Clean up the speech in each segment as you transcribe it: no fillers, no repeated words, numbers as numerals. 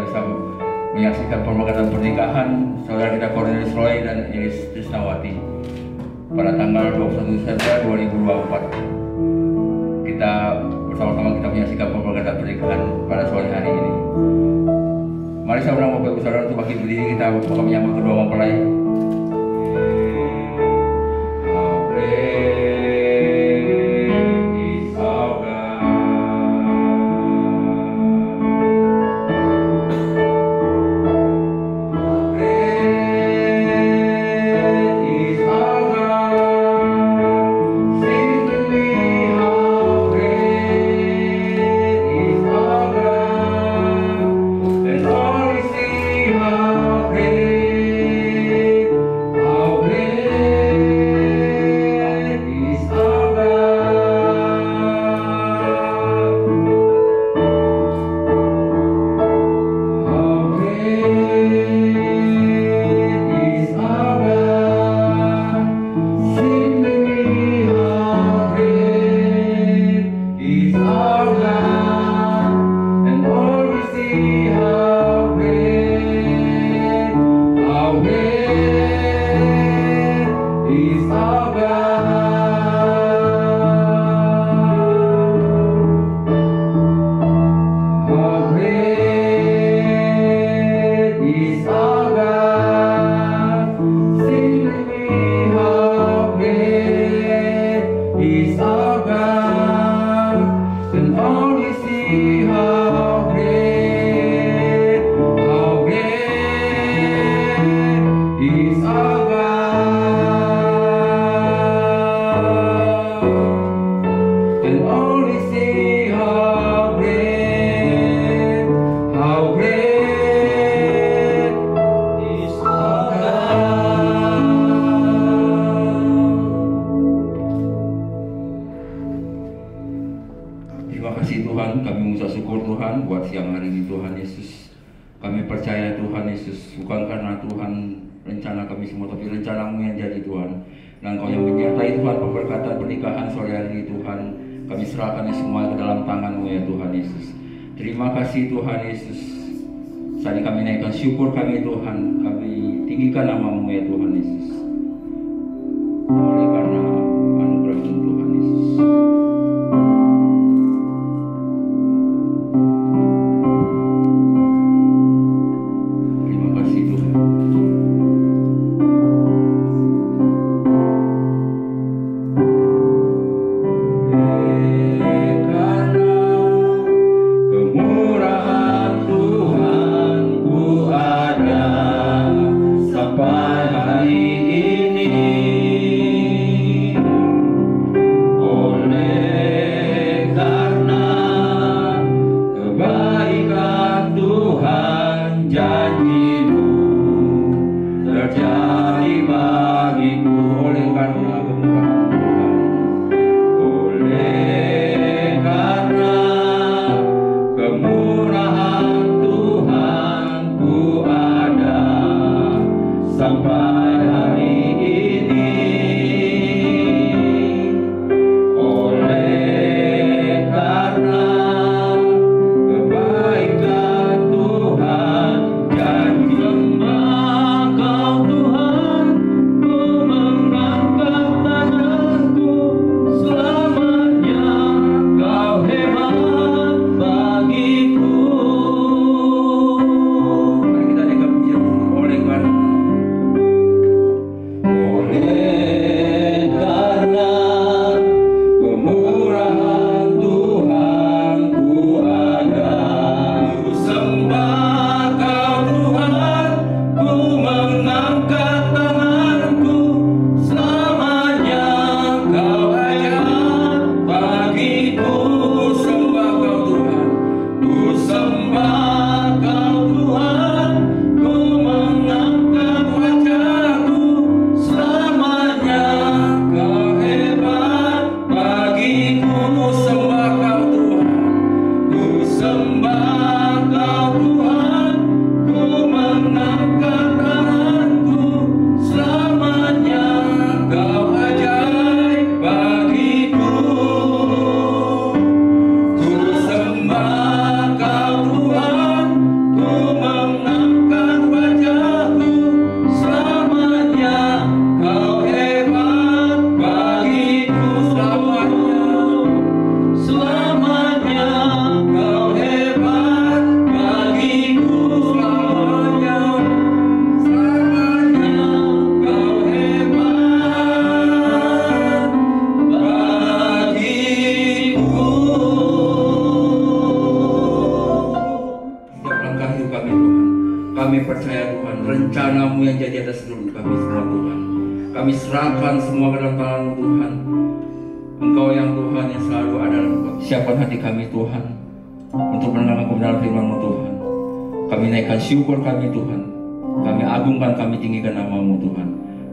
bisa menyaksikan pemberkatan pernikahan saudara kita Cornelius Roy dan Iris Trisnawati pada tanggal 21 September 2024. Kita bersama-sama kita menyaksikan pemberkatan pernikahan pada sore hari ini. Mari saya undang Bapak Ibu Saudara untuk bangkit berdiri, kita akan menyambut kedua mempelai. Terima kasih Tuhan Yesus. Saat ini kami naikkan syukur kami Tuhan, kami tinggikan nama-Mu ya Tuhan Yesus. Oleh karena anugerah-Mu Tuhan Yesus. Terima kasih Tuhan. Sampai hari ini langkah hidup kami Tuhan. Kami percaya Tuhan, rencana-Mu yang jadi atas hidup kami semua Tuhan. Kami serahkan semua ke dalam tangan-Mu Tuhan. Engkau yang Tuhan yang selalu ada dalam siapkan hati kami Tuhan, untuk mendengarkan kebenaran firman-Mu Tuhan. Kami naikkan syukur kami Tuhan. Kami agungkan, kami tinggikan nama-Mu Tuhan.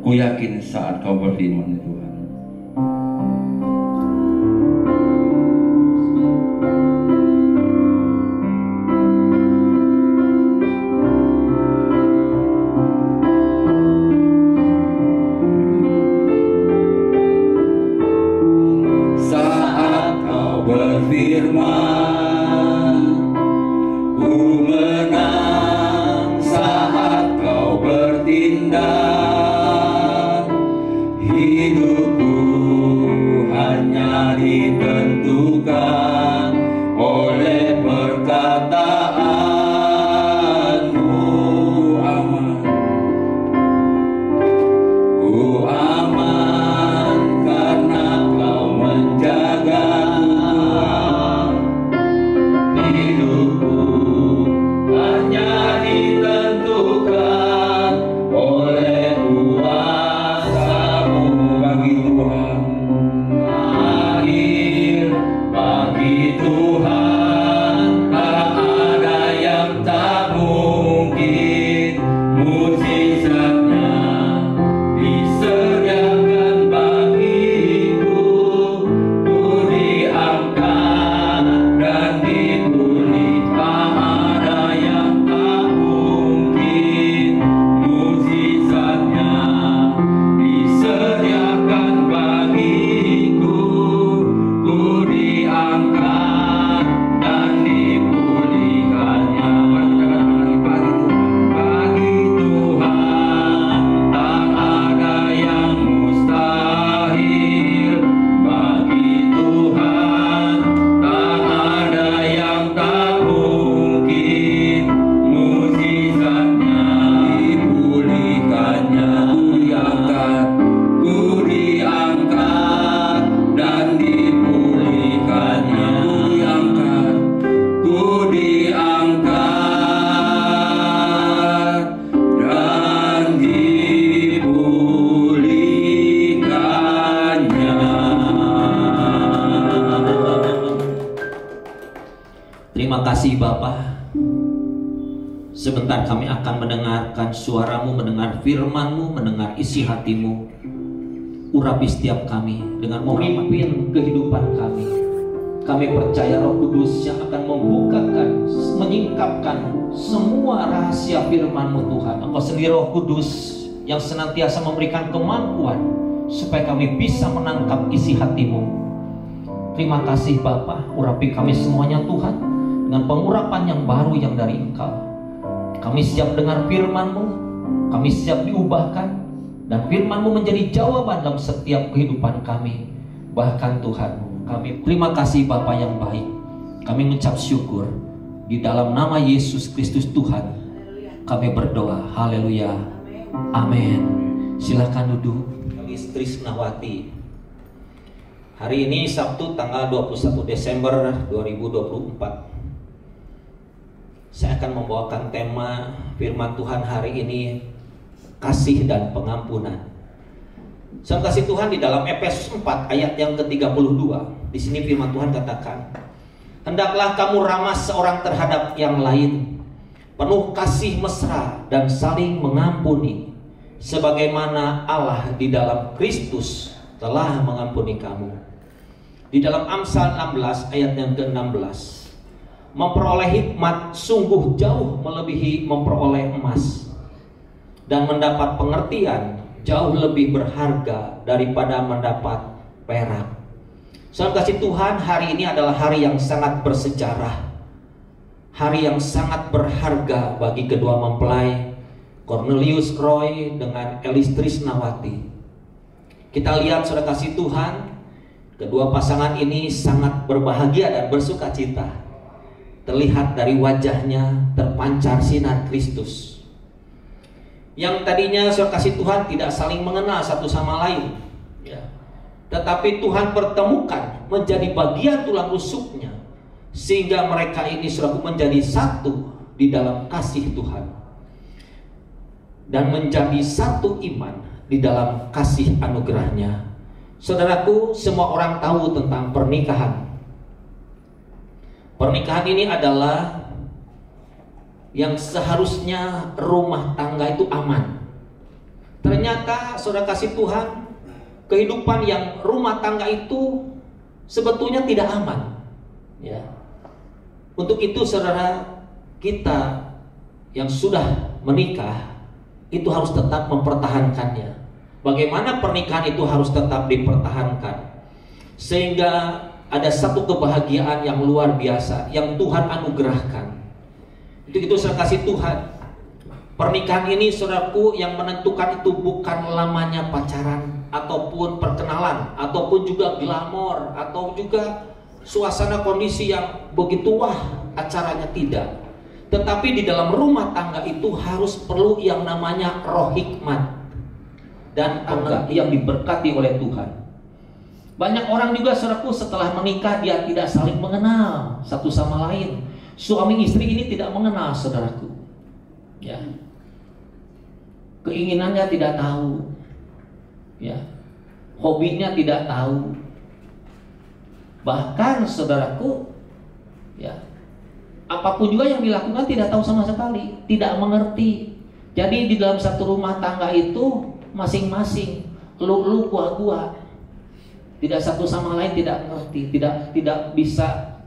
Ku yakin saat Kau berfirman Tuhan. Sebentar kami akan mendengarkan suara-Mu, mendengar firman-Mu, mendengar isi hati-Mu. Urapi setiap kami dengan memimpin kehidupan kami. Kami percaya Roh Kudus yang akan membukakan, menyingkapkan semua rahasia firman-Mu Tuhan. Engkau sendiri Roh Kudus yang senantiasa memberikan kemampuan supaya kami bisa menangkap isi hati-Mu. Terima kasih Bapa, urapi kami semuanya Tuhan dengan pengurapan yang baru yang dari Engkau. Kami siap dengar firman-Mu, kami siap diubahkan, dan firman-Mu menjadi jawaban dalam setiap kehidupan kami. Bahkan Tuhan, kami terima kasih Bapa yang baik. Kami mengucap syukur di dalam nama Yesus Kristus Tuhan. Kami berdoa, haleluya, amin. Silakan duduk. Trisnawati. Hari ini Sabtu tanggal 21 Desember 2024. Saya akan membawakan tema firman Tuhan hari ini, kasih dan pengampunan. Saya kasih Tuhan di dalam Efesus 4 ayat yang ke-32. Di sini firman Tuhan katakan, hendaklah kamu ramah seorang terhadap yang lain, penuh kasih mesra dan saling mengampuni, sebagaimana Allah di dalam Kristus telah mengampuni kamu. Di dalam Amsal 16 ayat yang ke-16, memperoleh hikmat sungguh jauh melebihi memperoleh emas, dan mendapat pengertian jauh lebih berharga daripada mendapat perak. Saudara kasih Tuhan, hari ini adalah hari yang sangat bersejarah, hari yang sangat berharga bagi kedua mempelai, Cornelius Roy dengan Elis Trisnawati. Kita lihat saudara kasih Tuhan, kedua pasangan ini sangat berbahagia dan bersuka cita. Terlihat dari wajahnya terpancar sinar Kristus. Yang tadinya saudara kasih Tuhan tidak saling mengenal satu sama lain, ya. Tetapi Tuhan pertemukan menjadi bagian tulang rusuknya, sehingga mereka ini saudara menjadi satu di dalam kasih Tuhan dan menjadi satu iman di dalam kasih anugerahnya. Saudaraku, semua orang tahu tentang pernikahan. Pernikahan ini adalah yang seharusnya rumah tangga itu aman. Ternyata saudara kasih Tuhan, kehidupan yang rumah tangga itu sebetulnya tidak aman. Ya. Untuk itu saudara, kita yang sudah menikah itu harus tetap mempertahankannya. Bagaimana pernikahan itu harus tetap dipertahankan, sehingga ada satu kebahagiaan yang luar biasa yang Tuhan anugerahkan. Itu saudara kasih Tuhan. Pernikahan ini saudaraku, yang menentukan itu bukan lamanya pacaran ataupun perkenalan ataupun juga glamor atau juga suasana kondisi yang begitu wah acaranya, tidak. Tetapi di dalam rumah tangga itu harus perlu yang namanya roh hikmat dan tangga yang diberkati oleh Tuhan. Banyak orang juga saudaraku setelah menikah dia tidak saling mengenal satu sama lain. Suami istri ini tidak mengenal saudaraku. Ya. Keinginannya tidak tahu. Ya. Hobinya tidak tahu. Bahkan saudaraku, ya, apapun juga yang dilakukan tidak tahu sama sekali, tidak mengerti. Jadi di dalam satu rumah tangga itu masing-masing lu gua, tidak satu sama lain tidak mengerti, tidak bisa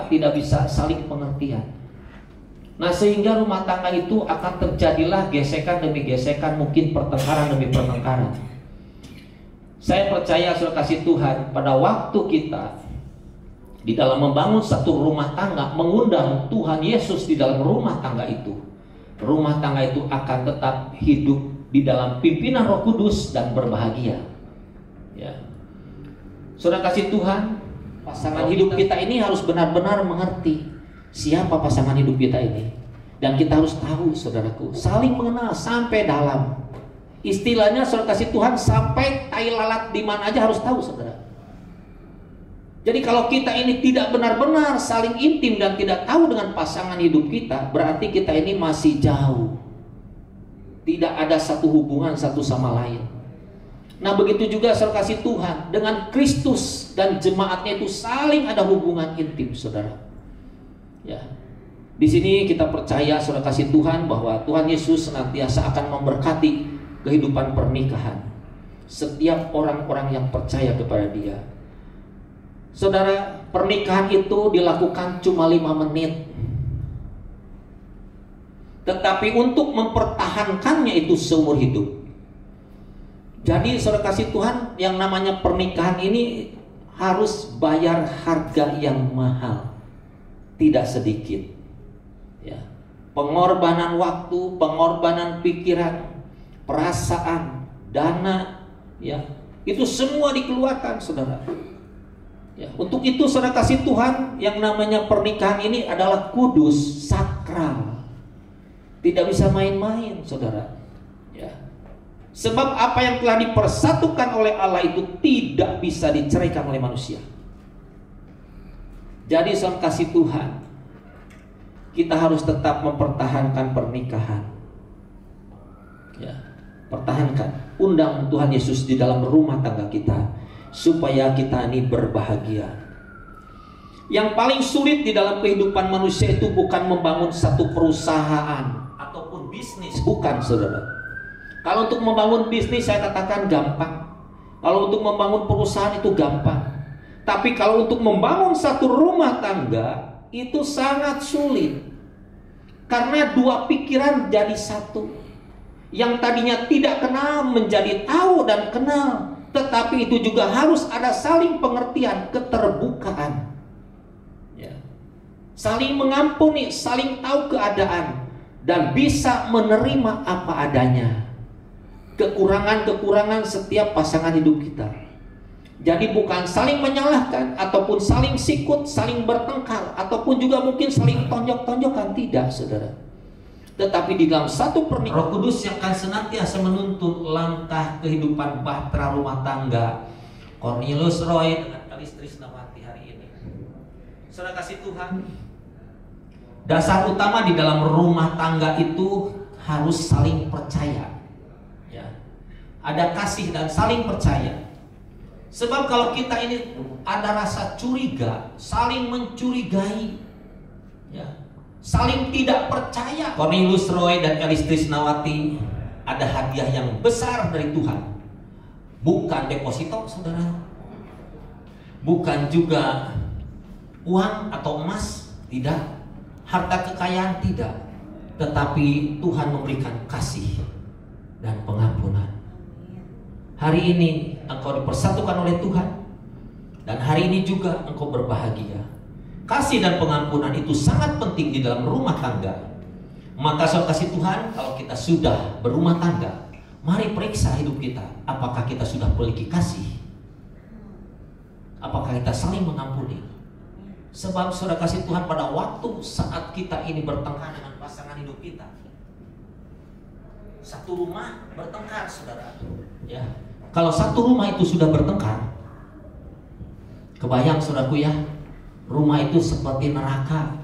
tidak bisa saling pengertian. Nah, sehingga rumah tangga itu akan terjadilah gesekan demi gesekan, mungkin pertengkaran demi pertengkaran. Saya percaya saudara kasih Tuhan, pada waktu kita di dalam membangun satu rumah tangga, mengundang Tuhan Yesus di dalam rumah tangga itu akan tetap hidup di dalam pimpinan Roh Kudus dan berbahagia. Ya. Saudara kasih Tuhan, pasangan hidup kita ini harus benar-benar mengerti siapa pasangan hidup kita ini. Dan kita harus tahu saudaraku, saling mengenal sampai dalam. Istilahnya saudara kasih Tuhan, sampai tai lalat di mana aja harus tahu saudara. Jadi kalau kita ini tidak benar-benar saling intim dan tidak tahu dengan pasangan hidup kita, berarti kita ini masih jauh. Tidak ada satu hubungan satu sama lain. Nah, begitu juga saudara kasih Tuhan, dengan Kristus dan jemaatnya itu saling ada hubungan intim saudara. Ya. Di sini kita percaya saudara kasih Tuhan bahwa Tuhan Yesus senantiasa akan memberkati kehidupan pernikahan setiap orang-orang yang percaya kepada Dia. Saudara, pernikahan itu dilakukan cuma 5 menit, tetapi untuk mempertahankannya itu seumur hidup. Jadi saudara kasih Tuhan, yang namanya pernikahan ini harus bayar harga yang mahal, tidak sedikit. Ya. Pengorbanan waktu, pengorbanan pikiran, perasaan, dana, ya, itu semua dikeluarkan saudara. Ya, untuk itu saudara kasih Tuhan, yang namanya pernikahan ini adalah kudus, sakral, tidak bisa main-main saudara. Ya. Sebab apa yang telah dipersatukan oleh Allah itu tidak bisa diceraikan oleh manusia. Jadi saudara kasih Tuhan, kita harus tetap mempertahankan pernikahan. Ya. Pertahankan, undang Tuhan Yesus di dalam rumah tangga kita supaya kita ini berbahagia. Yang paling sulit di dalam kehidupan manusia itu bukan membangun satu perusahaan ataupun bisnis, bukan saudara. Kalau untuk membangun bisnis saya katakan gampang. Kalau untuk membangun perusahaan itu gampang. Tapi kalau untuk membangun satu rumah tangga itu sangat sulit. Karena dua pikiran jadi satu. Yang tadinya tidak kenal menjadi tahu dan kenal. Tetapi itu juga harus ada saling pengertian, keterbukaan. Ya. Saling mengampuni, saling tahu keadaan, dan bisa menerima apa adanya. Kekurangan-kekurangan setiap pasangan hidup kita. Jadi bukan saling menyalahkan, ataupun saling sikut, saling bertengkar, ataupun juga mungkin saling tonjok-tonjokan. Tidak saudara. Tetapi di dalam satu pernikahan, Roh Kudus yang akan senantiasa menuntun langkah kehidupan bahtera rumah tangga Cornelius Roy dengan Kalis Trisnawati hari ini. Saudara kasih Tuhan, Dasar utama di dalam rumah tangga itu harus saling percaya. Ya. Ada kasih dan saling percaya. Sebab kalau kita ini ada rasa curiga, saling mencurigai, ya, saling tidak percaya. Cornelius Roy dan Elis Trisnawati ada hadiah yang besar dari Tuhan. Bukan deposito, saudara. Bukan juga uang atau emas, tidak. Harta kekayaan, tidak. Tetapi Tuhan memberikan kasih dan pengampunan. Hari ini engkau dipersatukan oleh Tuhan, dan hari ini juga engkau berbahagia. Kasih dan pengampunan itu sangat penting di dalam rumah tangga. Maka saudara kasih Tuhan, kalau kita sudah berumah tangga, mari periksa hidup kita. Apakah kita sudah memiliki kasih? Apakah kita saling mengampuni? Sebab saudara kasih Tuhan, pada waktu saat kita ini bertengkar dengan pasangan hidup kita, satu rumah bertengkar, saudara. Ya, kalau satu rumah itu sudah bertengkar, kebayang saudaraku ya, rumah itu seperti neraka.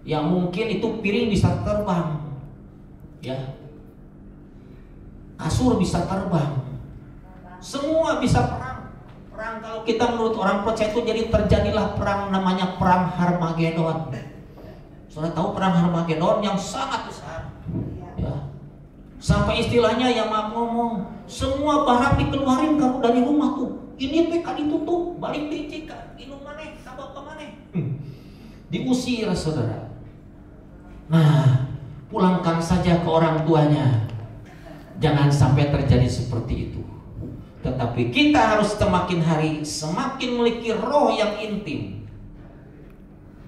Yang mungkin itu piring bisa terbang, ya, kasur bisa terbang, semua bisa perang. Perang, kalau kita menurut orang percaya itu jadi terjadilah perang, namanya perang Harmagedon. Saudara tahu perang Harmagedon yang sangat besar, ya. Sampai istilahnya yang ngomong, semua barang dikeluarin kamu dari rumah tuh. Ini PK ditutup, balik dicika, inum maneh, sabab maneh. Diusir, saudara. Nah, pulangkan saja ke orang tuanya. Jangan sampai terjadi seperti itu. Tetapi kita harus semakin hari semakin memiliki roh yang intim,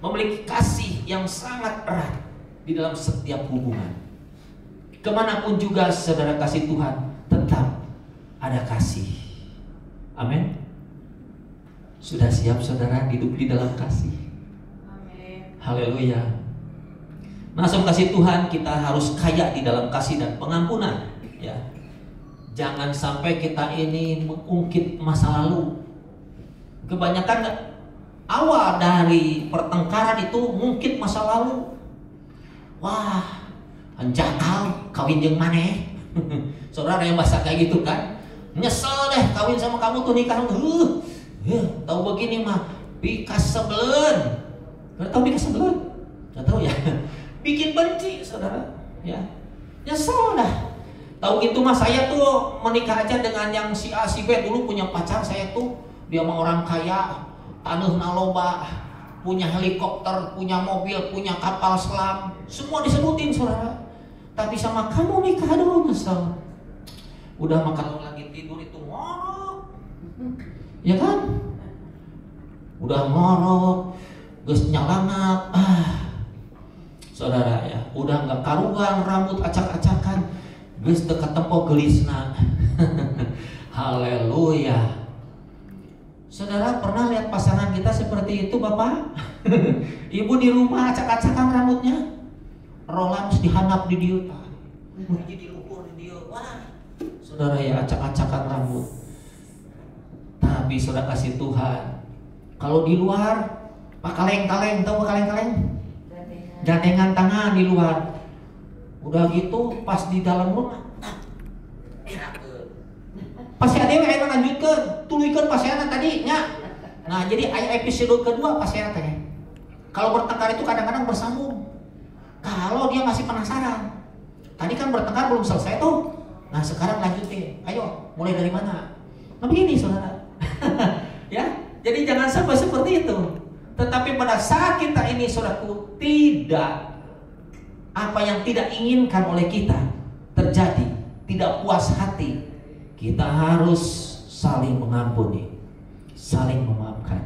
memiliki kasih yang sangat erat di dalam setiap hubungan. Kemanapun juga saudara kasih Tuhan, tetap ada kasih. Amin. Sudah siap saudara hidup di dalam kasih? Amin. Haleluya. Nah, saudara kasih Tuhan, kita harus kaya di dalam kasih dan pengampunan, ya. Jangan sampai kita ini mengungkit masa lalu. Kebanyakan awal dari pertengkaran itu mungkit masa lalu. Wah, jakal kawin jeung maneh. Saudara yang bahasa kayak gitu kan? Nyesel deh kawin sama kamu tuh, nikah. Tahu begini mah pikas sebelen. Enggak tahu pikas sebelen? Enggak tahu ya. Bikin benci, saudara. Ya. Nyesel dah. Tahu gitu mah, saya tuh menikah aja dengan yang si A si B. Dulu punya pacar saya tuh, dia mah orang kaya, tanah naloba, punya helikopter, punya mobil, punya kapal selam, semua disebutin saudara. Tapi sama kamu nikah dulu nyesel. Udah mah kalau lagi tidur itu ngorok, ya kan? Udah ngorok, geus nyalangat, saudara ya, udah nggak karuan, rambut acak-acakan. Geus dekat tempo gelisna. Haleluya. Saudara pernah lihat pasangan kita seperti itu, Bapak? Ibu di rumah acak-acakan rambutnya, rolan dihanap di dia, jadi luhur di dia. Wah, saudara ya, acak-acakan rambut. Tapi saudara kasih Tuhan, kalau di luar pak kaleng-kaleng, tahu pak kaleng-kaleng? Gandengan tangan di luar. Udah gitu pas di dalam rumah pasien dewe ayeuna lanjutkeun, tuluykeun pasienna tadi nya. Nah, jadi aya episode kedua pasien teh. Kalau bertengkar itu kadang-kadang bersambung. Kalau dia masih penasaran, tadi kan bertengkar belum selesai tuh. Nah, sekarang lanjutin. Ayo, mulai dari mana? Nah, begini saudara. Ya, jadi jangan sampai seperti itu. Tetapi pada saat kita ini saudaraku tidak, apa yang tidak inginkan oleh kita terjadi, tidak puas hati, kita harus saling mengampuni, saling memaafkan,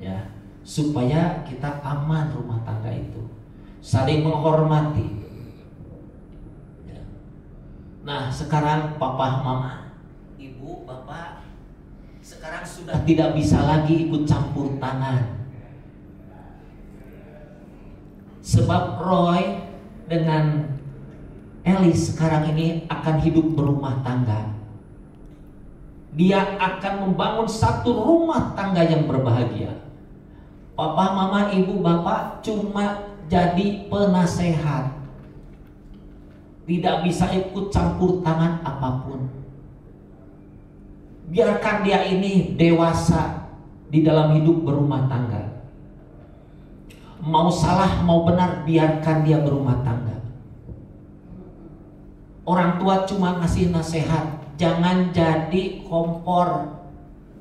ya, supaya kita aman rumah tangga itu, saling menghormati. Ya. Nah, sekarang papa, mama, ibu, bapak, sekarang sudah tidak bisa lagi ikut campur tangan, sebab Roy dengan Elis sekarang ini akan hidup berumah tangga. Dia akan membangun satu rumah tangga yang berbahagia. Papa, mama, ibu, bapak cuma jadi penasehat. Tidak bisa ikut campur tangan apapun. Biarkan dia ini dewasa di dalam hidup berumah tangga. Mau salah mau benar, biarkan dia berumah tangga. Orang tua cuma ngasih nasihat, jangan jadi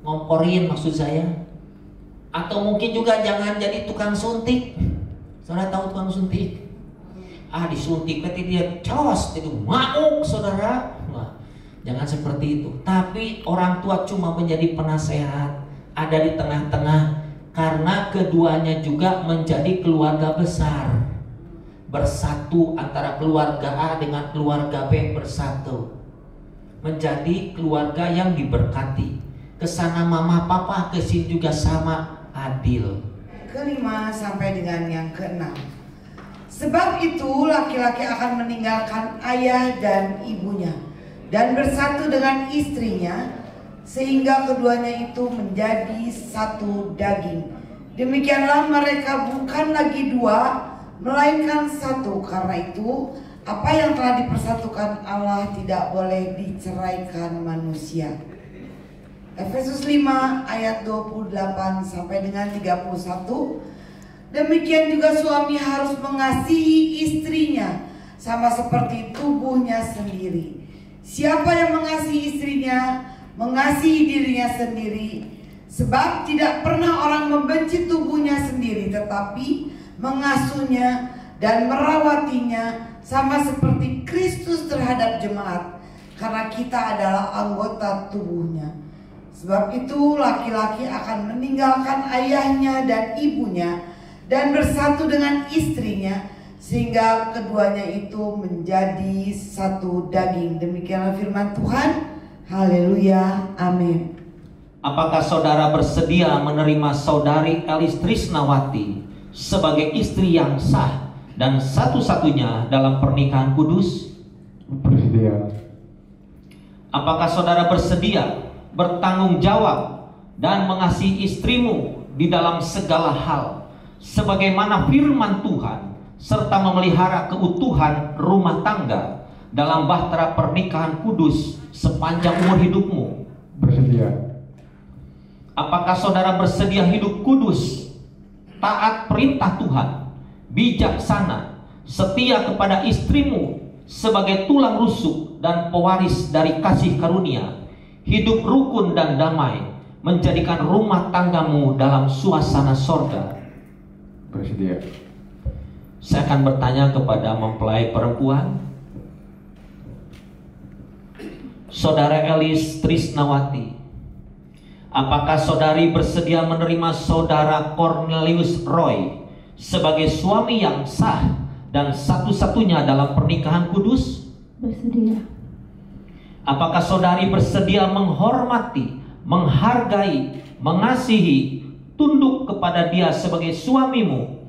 ngomporin maksud saya. Atau mungkin juga jangan jadi tukang suntik. Saudara tahu tukang suntik? Disuntik berarti dia cos, itu mauk saudara. Nah, jangan seperti itu. Tapi orang tua cuma menjadi penasehat, ada di tengah-tengah, karena keduanya juga menjadi keluarga besar. Bersatu antara keluarga A dengan keluarga B, bersatu menjadi keluarga yang diberkati. Kesana mama papa, kesini juga sama, adil. Kelima sampai dengan yang keenam. Sebab itu laki-laki akan meninggalkan ayah dan ibunya dan bersatu dengan istrinya, sehingga keduanya itu menjadi satu daging. Demikianlah mereka bukan lagi dua, melainkan satu. Karena itu apa yang telah dipersatukan Allah tidak boleh diceraikan manusia. Efesus 5 ayat 28 sampai dengan 31. Demikian juga suami harus mengasihi istrinya sama seperti tubuhnya sendiri. Siapa yang mengasihi istrinya mengasihi dirinya sendiri. Sebab tidak pernah orang membenci tubuhnya sendiri, tetapi mengasuhnya dan merawatinya sama seperti Kristus terhadap jemaat, karena kita adalah anggota tubuhnya. Sebab itu laki-laki akan meninggalkan ayahnya dan ibunya dan bersatu dengan istrinya, sehingga keduanya itu menjadi satu daging. Demikianlah firman Tuhan. Haleluya, amin. Apakah saudara bersedia menerima saudari Elis Trisnawati sebagai istri yang sah dan satu-satunya dalam pernikahan kudus? Bersedia. Apakah saudara bersedia bertanggung jawab dan mengasihi istrimu di dalam segala hal, sebagaimana firman Tuhan, serta memelihara keutuhan rumah tangga dalam bahtera pernikahan kudus sepanjang umur hidupmu? Bersedia. Apakah saudara bersedia hidup kudus, taat perintah Tuhan, bijaksana, setia kepada istrimu sebagai tulang rusuk dan pewaris dari kasih karunia, hidup rukun dan damai, menjadikan rumah tanggamu dalam suasana sorga? Bersedia. Saya akan bertanya kepada mempelai perempuan. Saudara Elis Trisnawati, apakah saudari bersedia menerima saudara Cornelius Roy sebagai suami yang sah dan satu-satunya dalam pernikahan kudus? Bersedia. Apakah saudari bersedia menghormati, menghargai, mengasihi, tunduk kepada dia sebagai suamimu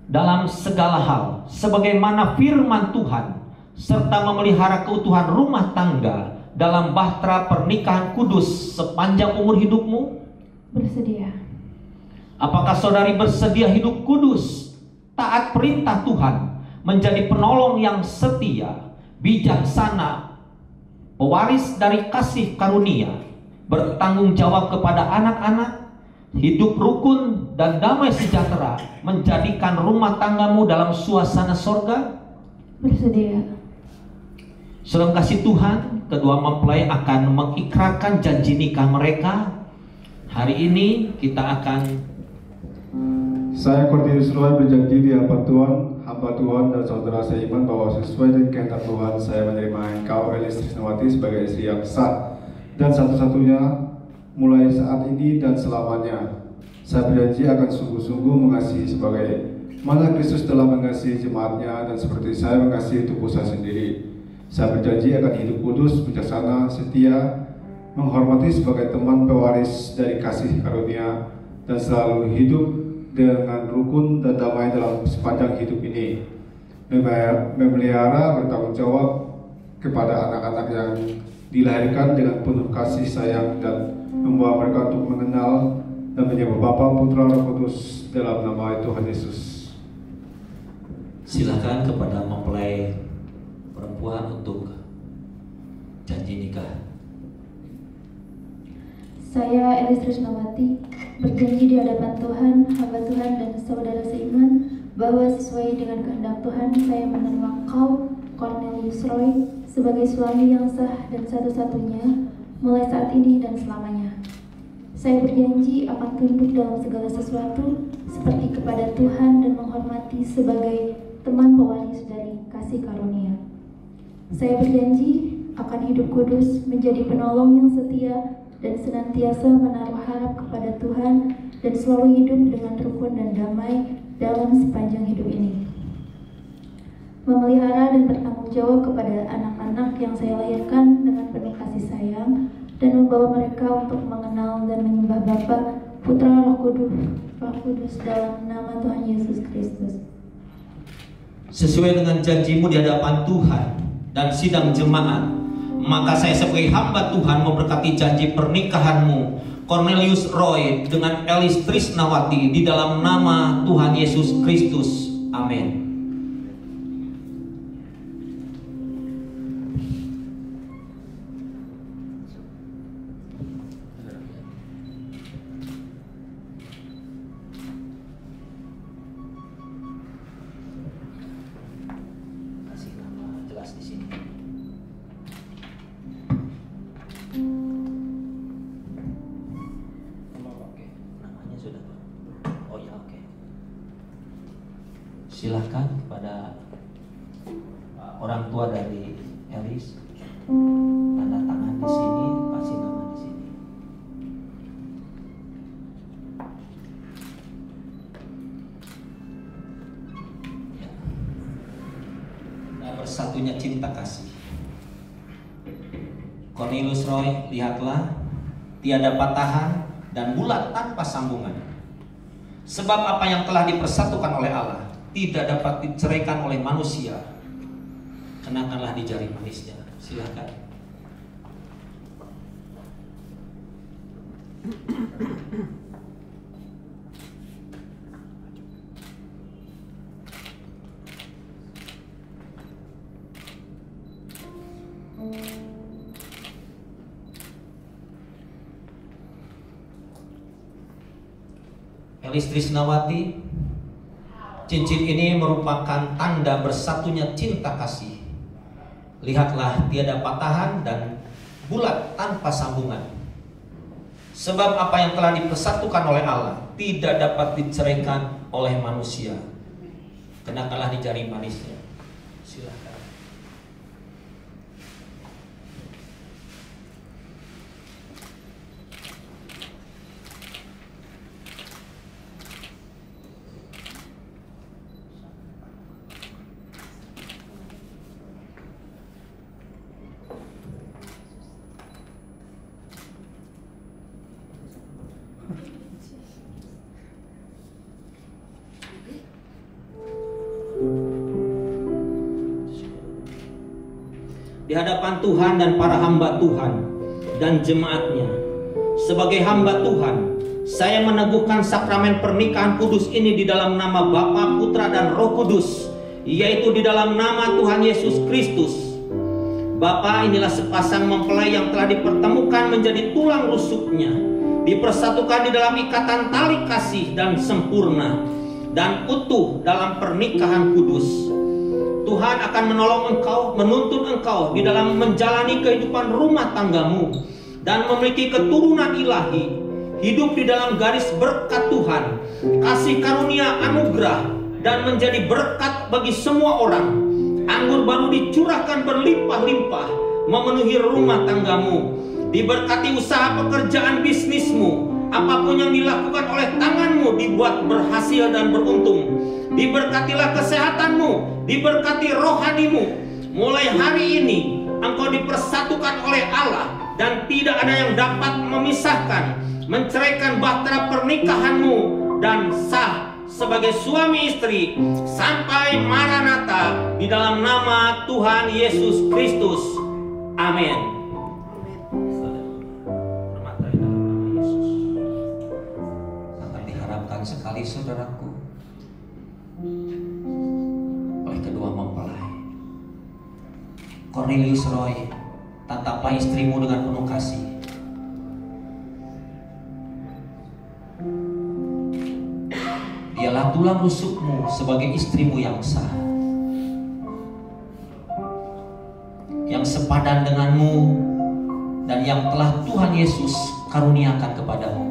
dalam segala hal, sebagaimana firman Tuhan, serta memelihara keutuhan rumah tangga dalam bahtera pernikahan kudus sepanjang umur hidupmu? Bersedia. Apakah saudari bersedia hidup kudus, taat perintah Tuhan, menjadi penolong yang setia, bijaksana, pewaris dari kasih karunia, bertanggung jawab kepada anak-anak, hidup rukun dan damai sejahtera, menjadikan rumah tanggamu dalam suasana sorga? Bersedia. Saudara kasih Tuhan, kedua mempelai akan mengikrarkan janji nikah mereka. Hari ini kita akan. Saya Cornelius Roy berjanji di hadapan Tuhan, hamba Tuhan dan saudara seiman bahwa sesuai dengan kehendak Tuhan, saya menerima engkau Elis Trisnawati sebagai istri yang sah dan satu-satunya mulai saat ini dan selamanya. Saya berjanji akan sungguh-sungguh mengasihi sebagai mana Kristus telah mengasihi jemaatnya dan seperti saya mengasihi tubuh saya sendiri. Saya berjanji akan hidup kudus, bijaksana, setia, menghormati sebagai teman pewaris dari kasih karunia, dan selalu hidup dengan rukun dan damai dalam sepanjang hidup ini. Memelihara, bertanggung jawab kepada anak-anak yang dilahirkan dengan penuh kasih sayang, dan membawa mereka untuk mengenal dan menyembah Bapa, Putra, Roh Kudus dalam nama Tuhan Yesus. Silakan kepada mempelai perempuan untuk janji nikah. Saya Elis Trisnawati berjanji di hadapan Tuhan, hamba Tuhan dan saudara seiman bahwa sesuai dengan kehendak Tuhan saya menerima Kau, Cornelius Roy, sebagai suami yang sah dan satu-satunya mulai saat ini dan selamanya. Saya berjanji akan tunduk dalam segala sesuatu seperti kepada Tuhan dan menghormati sebagai teman pewaris dari kasih karunia. Saya berjanji akan hidup kudus, menjadi penolong yang setia dan senantiasa menaruh harap kepada Tuhan dan selalu hidup dengan rukun dan damai dalam sepanjang hidup ini. Memelihara dan bertanggung jawab kepada anak-anak yang saya lahirkan dengan penuh kasih sayang dan membawa mereka untuk mengenal dan menyembah Bapa, Putra, Roh Kudus dalam nama Tuhan Yesus Kristus. Sesuai dengan janjimu di hadapan Tuhan dan sidang jemaat, maka saya sebagai hamba Tuhan memberkati janji pernikahanmu Cornelius Roy dengan Elis Trisnawati di dalam nama Tuhan Yesus Kristus. Amin. Kasih nama jelas di sini. Namanya sudah tuh. Oh ya, oke. Silahkan kepada orang tua dari Elis, tanda tangan di sini, kasih nama di sini. Ya. Dan bersatunya cinta kasih. Cornelius Roy, lihatlah, tiada patahan dan bulat tanpa sambungan. Sebab apa yang telah dipersatukan oleh Allah tidak dapat diceraikan oleh manusia. Kenakanlah di jari manisnya. Silakan. Elis Trisnawati, cincin ini merupakan tanda bersatunya cinta kasih. Lihatlah, tiada patahan dan bulat tanpa sambungan. Sebab apa yang telah dipersatukan oleh Allah tidak dapat diceraikan oleh manusia. Kenakanlah di jari manisnya. Silakan. Di hadapan Tuhan dan para hamba Tuhan dan jemaatnya, sebagai hamba Tuhan, saya meneguhkan sakramen pernikahan kudus ini di dalam nama Bapa, Putra, dan Roh Kudus, yaitu di dalam nama Tuhan Yesus Kristus. Bapa, inilah sepasang mempelai yang telah dipertemukan menjadi tulang rusuknya, dipersatukan di dalam ikatan tali kasih dan sempurna dan utuh dalam pernikahan kudus. Tuhan akan menolong engkau, menuntun engkau di dalam menjalani kehidupan rumah tanggamu dan memiliki keturunan ilahi, hidup di dalam garis berkat Tuhan, kasih karunia anugerah, dan menjadi berkat bagi semua orang. Anggur baru dicurahkan berlimpah-limpah memenuhi rumah tanggamu. Diberkati usaha pekerjaan bisnismu, apapun yang dilakukan oleh tanganmu dibuat berhasil dan beruntung. Diberkatilah kesehatanmu, diberkati rohanimu. Mulai hari ini engkau dipersatukan oleh Allah dan tidak ada yang dapat memisahkan, menceraikan bahtera pernikahanmu, dan sah sebagai suami istri sampai Maranatha di dalam nama Tuhan Yesus Kristus. Amin. Bermatai dalam nama Yesus. Sangat diharapkan sekali saudaraku, Cornelius Roy, tataplah istrimu dengan penuh kasih. Dialah tulang rusukmu sebagai istrimu yang sah, yang sepadan denganmu dan yang telah Tuhan Yesus karuniakan kepadamu.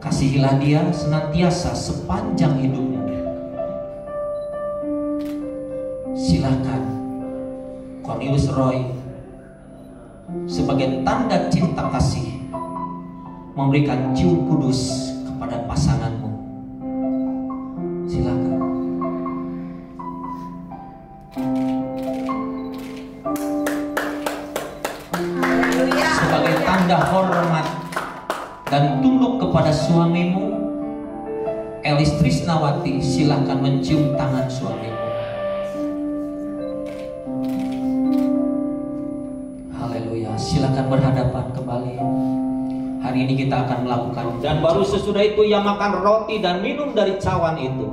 Kasihilah dia senantiasa sepanjang hidupmu. Silakan Cornelius Roy sebagai tanda cinta kasih memberikan cium kudus kepada pasanganmu. Silakan. Sebagai tanda hormat dan tunduk kepada suamimu, Elis Trisnawati, silakan mencium tangan suamimu. Haleluya. Silakan berhadapan kembali. Hari ini kita akan melakukan. Dan baru sesudah itu ia makan roti dan minum dari cawan itu.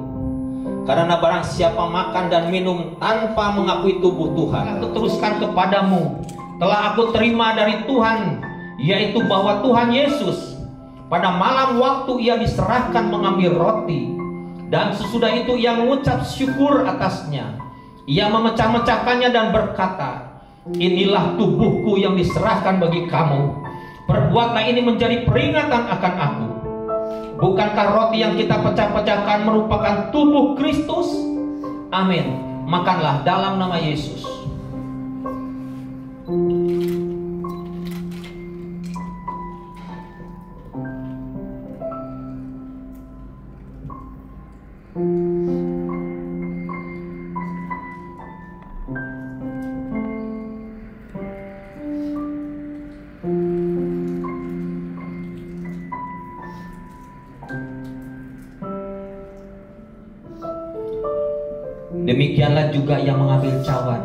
Karena barang siapa makan dan minum tanpa mengakui tubuh Tuhan, aku teruskan kepadamu, telah aku terima dari Tuhan, yaitu bahwa Tuhan Yesus pada malam waktu ia diserahkan mengambil roti, dan sesudah itu ia mengucap syukur atasnya. Ia memecah-mecahkannya dan berkata, inilah tubuhku yang diserahkan bagi kamu. Perbuatlah ini menjadi peringatan akan aku. Bukankah roti yang kita pecah-pecahkan merupakan tubuh Kristus? Amin. Makanlah dalam nama Yesus. Demikianlah juga yang mengambil cawan.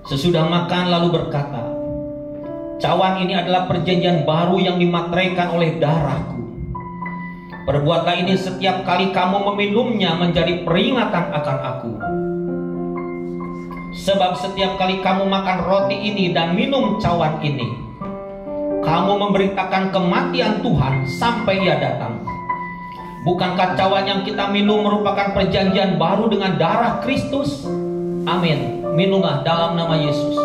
Sesudah makan lalu berkata, cawan ini adalah perjanjian baru yang dimateraikan oleh darahku. Perbuatlah ini setiap kali kamu meminumnya menjadi peringatan akan aku. Sebab setiap kali kamu makan roti ini dan minum cawan ini, kamu memberitakan kematian Tuhan sampai ia datang. Bukankah cawan yang kita minum merupakan perjanjian baru dengan darah Kristus? Amin. Minumlah dalam nama Yesus.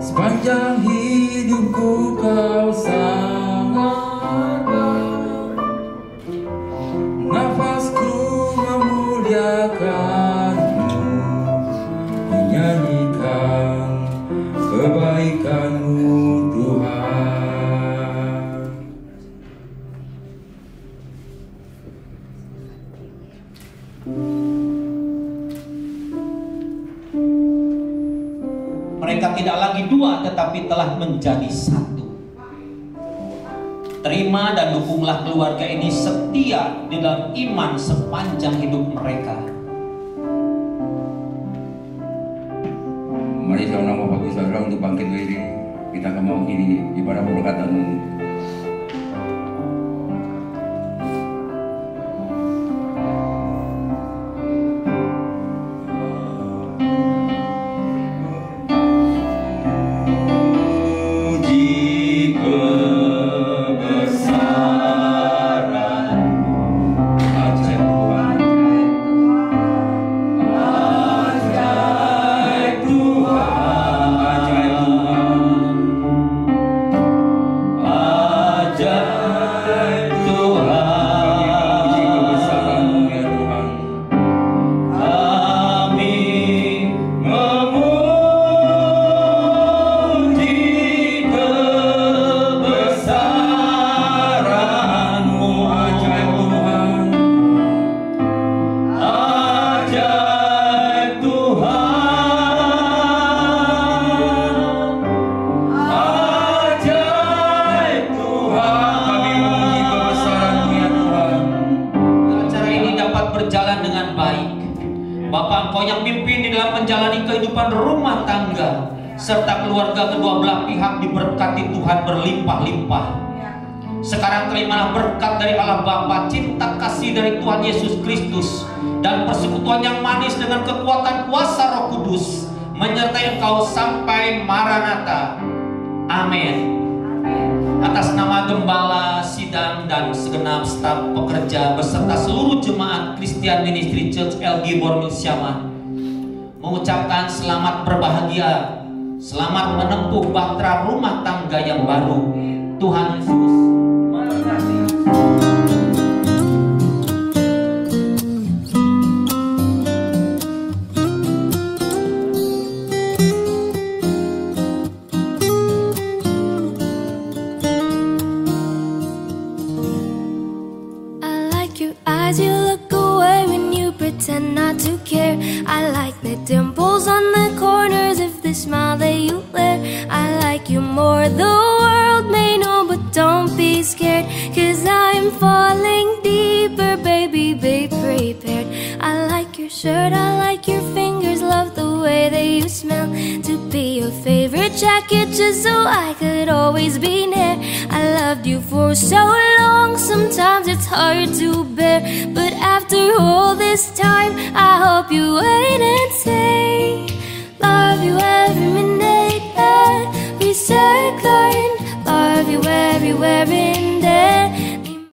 Sepanjang Sepanjang hidupku kau sangat baik, nafasku memuliakanmu, menyanyikan kebaikanmu Tuhan. Mereka tidak lagi dua tetapi telah menjadi satu. Terima dan dukunglah keluarga ini setia di dalam iman sepanjang hidup mereka. Mari sama-sama Bapak Ibu Saudara untuk bangkit berdiri. Kita akan mengakhiri ibadah perkatan ini. Serta keluarga kedua belah pihak diberkati Tuhan berlimpah-limpah. Sekarang terimalah berkat dari Allah Bapa, cinta kasih dari Tuhan Yesus Kristus, dan persekutuan yang manis dengan kekuatan kuasa Roh Kudus menyertai engkau sampai Maranatha. Amin. Atas nama Gembala, Sidang, dan segenap staf pekerja beserta seluruh jemaat Christian Ministry Church LG Bormil Syama mengucapkan selamat berbahagia. Selamat menempuh bahtera rumah tangga yang baru. Tuhan Yesus memberkati. I like your eyes, you look away when you pretend not to care. I like the dimples on the corners of the smile that you wear. I like you more, the world may know, but don't be scared, 'cause I'm falling deeper, baby, be prepared. I like your shirt, I like your fingers, love the way that you smell. To be your favorite jacket just so I could always be near. I loved you for so long, sometimes it's hard to bear, but after all this time I hope you wait and say love you every minute, every second. Love you everywhere.